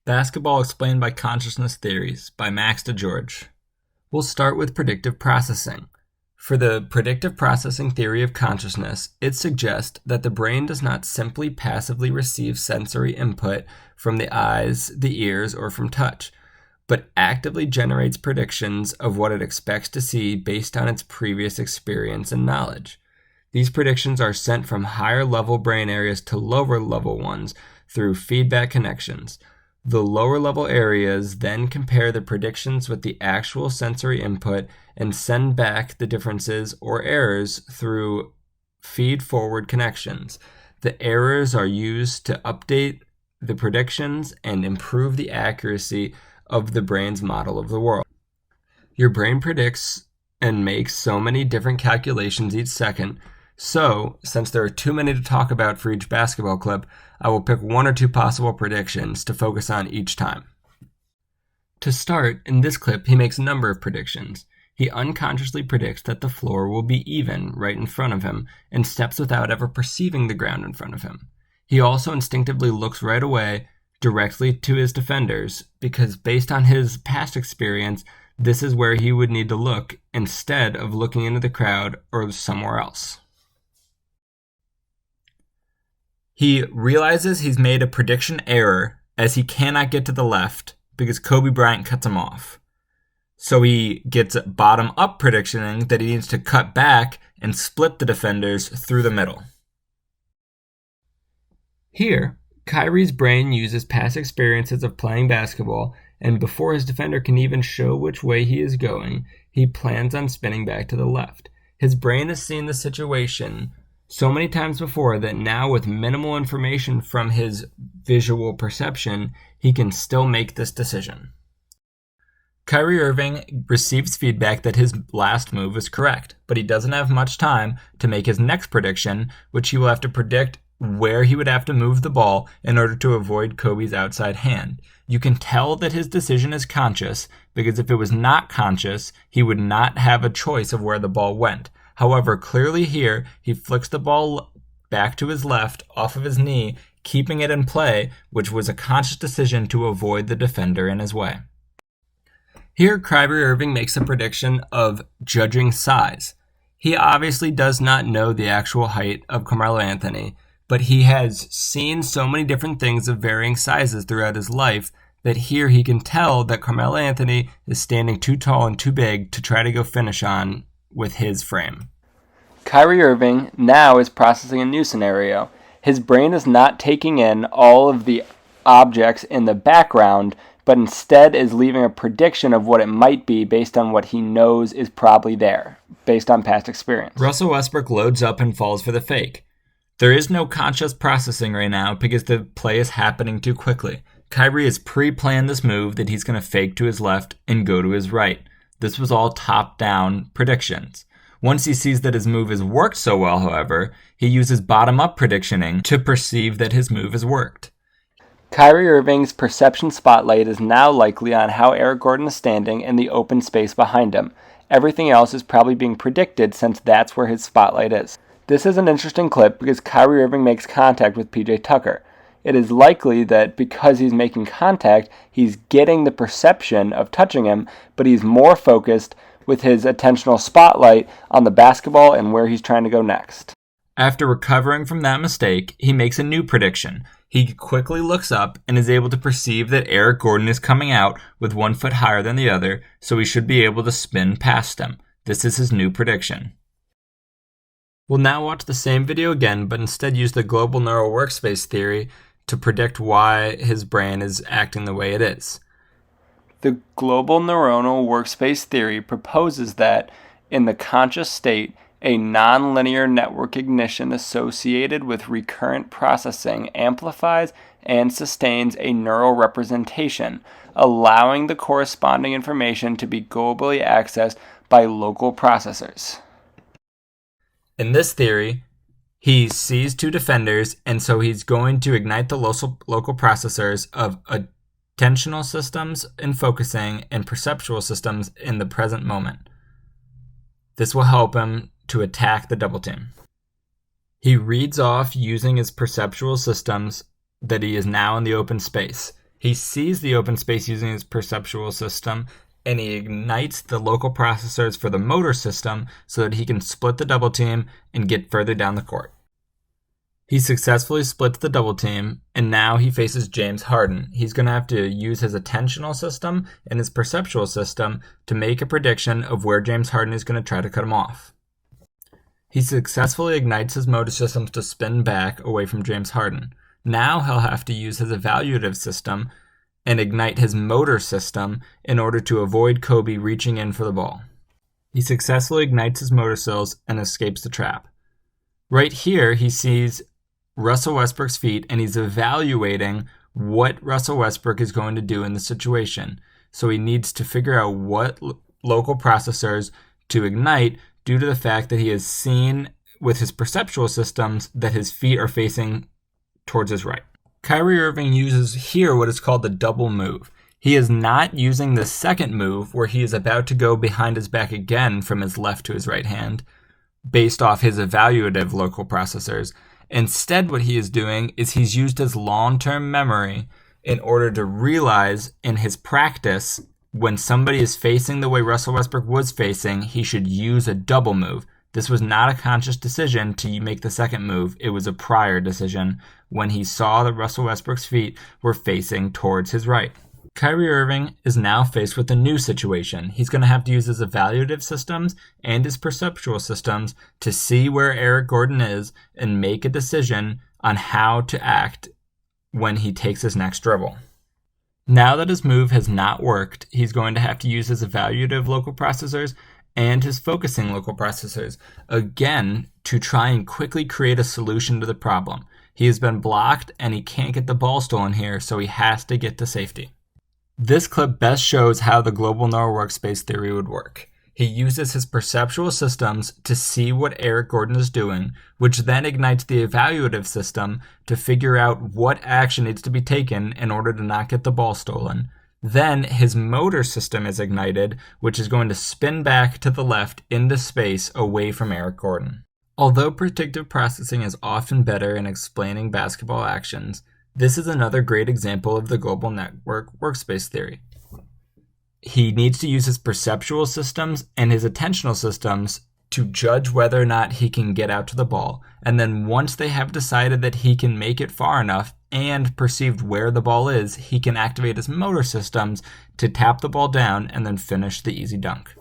Basketball Explained by Consciousness Theories by Max DeGeorge. We'll start with predictive processing. For the predictive processing theory of consciousness, it suggests that the brain does not simply passively receive sensory input from the eyes, the ears, or from touch, but actively generates predictions of what it expects to see based on its previous experience and knowledge. These predictions are sent from higher level brain areas to lower level ones through feedback connections. The lower level areas then compare the predictions with the actual sensory input and send back the differences or errors through feed-forward connections. The errors are used to update the predictions and improve the accuracy of the brain's model of the world. Your brain predicts and makes so many different calculations each second. So, since there are too many to talk about for each basketball clip, I will pick one or two possible predictions to focus on each time. To start, in this clip, he makes a number of predictions. He unconsciously predicts that the floor will be even right in front of him and steps without ever perceiving the ground in front of him. He also instinctively looks right away directly to his defenders because based on his past experience, this is where he would need to look instead of looking into the crowd or somewhere else. He realizes he's made a prediction error as he cannot get to the left because Kobe Bryant cuts him off. So he gets bottom-up predictioning that he needs to cut back and split the defenders through the middle. Here, Kyrie's brain uses past experiences of playing basketball, and before his defender can even show which way he is going, he plans on spinning back to the left. His brain has seen the situation so many times before that now with minimal information from his visual perception, he can still make this decision. Kyrie Irving receives feedback that his last move is correct, but he doesn't have much time to make his next prediction, which he will have to predict where he would have to move the ball in order to avoid Kobe's outside hand. You can tell that his decision is conscious because if it was not conscious, he would not have a choice of where the ball went. However, clearly here, he flicks the ball back to his left off of his knee, keeping it in play, which was a conscious decision to avoid the defender in his way. Here, Kyrie Irving makes a prediction of judging size. He obviously does not know the actual height of Carmelo Anthony, but he has seen so many different things of varying sizes throughout his life that here he can tell that Carmelo Anthony is standing too tall and too big to try to go finish on with his frame. Kyrie Irving now is processing a new scenario. His brain is not taking in all of the objects in the background, but instead is leaving a prediction of what it might be based on what he knows is probably there, based on past experience. Russell Westbrook loads up and falls for the fake. There is no conscious processing right now because the play is happening too quickly. Kyrie has pre-planned this move that he's going to fake to his left and go to his right. This was all top-down predictions. Once he sees that his move has worked so well, however, he uses bottom-up predictioning to perceive that his move has worked. Kyrie Irving's perception spotlight is now likely on how Eric Gordon is standing in the open space behind him. Everything else is probably being predicted since that's where his spotlight is. This is an interesting clip because Kyrie Irving makes contact with PJ Tucker. It is likely that because he's making contact, he's getting the perception of touching him, but he's more focused with his attentional spotlight on the basketball and where he's trying to go next. After recovering from that mistake, he makes a new prediction. He quickly looks up and is able to perceive that Eric Gordon is coming out with 1 foot higher than the other, so he should be able to spin past him. This is his new prediction. We'll now watch the same video again, but instead use the global neural workspace theory to predict why his brain is acting the way it is. The global neuronal workspace theory proposes that, in the conscious state, a nonlinear network ignition associated with recurrent processing amplifies and sustains a neural representation, allowing the corresponding information to be globally accessed by local processors. In this theory, he sees two defenders, and so he's going to ignite the local processors of attentional systems in focusing and perceptual systems in the present moment. This will help him to attack the double team. He reads off using his perceptual systems that he is now in the open space. He sees the open space using his perceptual system, and he ignites the local processors for the motor system so that he can split the double team and get further down the court. He successfully splits the double team, and now he faces James Harden. He's going to have to use his attentional system and his perceptual system to make a prediction of where James Harden is going to try to cut him off. He successfully ignites his motor systems to spin back away from James Harden. Now he'll have to use his evaluative system and ignite his motor system in order to avoid Kobe reaching in for the ball. He successfully ignites his motor cells and escapes the trap. Right here, he sees Russell Westbrook's feet, and he's evaluating what Russell Westbrook is going to do in the situation. So he needs to figure out what local processors to ignite due to the fact that he has seen with his perceptual systems that his feet are facing towards his right. Kyrie Irving uses here what is called the double move. He is not using the second move where he is about to go behind his back again from his left to his right hand based off his evaluative local processors. Instead, what he is doing is he's used his long-term memory in order to realize in his practice when somebody is facing the way Russell Westbrook was facing, he should use a double move. This was not a conscious decision to make the second move. It was a prior decision when he saw that Russell Westbrook's feet were facing towards his right. Kyrie Irving is now faced with a new situation. He's going to have to use his evaluative systems and his perceptual systems to see where Eric Gordon is and make a decision on how to act when he takes his next dribble. Now that his move has not worked, he's going to have to use his evaluative local processors and his focusing local processors again to try and quickly create a solution to the problem. He has been blocked and he can't get the ball stolen here, so he has to get to safety. This clip best shows how the global neural workspace theory would work. He uses his perceptual systems to see what Eric Gordon is doing, which then ignites the evaluative system to figure out what action needs to be taken in order to not get the ball stolen. Then his motor system is ignited, which is going to spin back to the left into space away from Eric Gordon. Although predictive processing is often better in explaining basketball actions, this is another great example of the global network workspace theory. He needs to use his perceptual systems and his attentional systems to judge whether or not he can get out to the ball. And then once they have decided that he can make it far enough and perceived where the ball is, he can activate his motor systems to tap the ball down and then finish the easy dunk.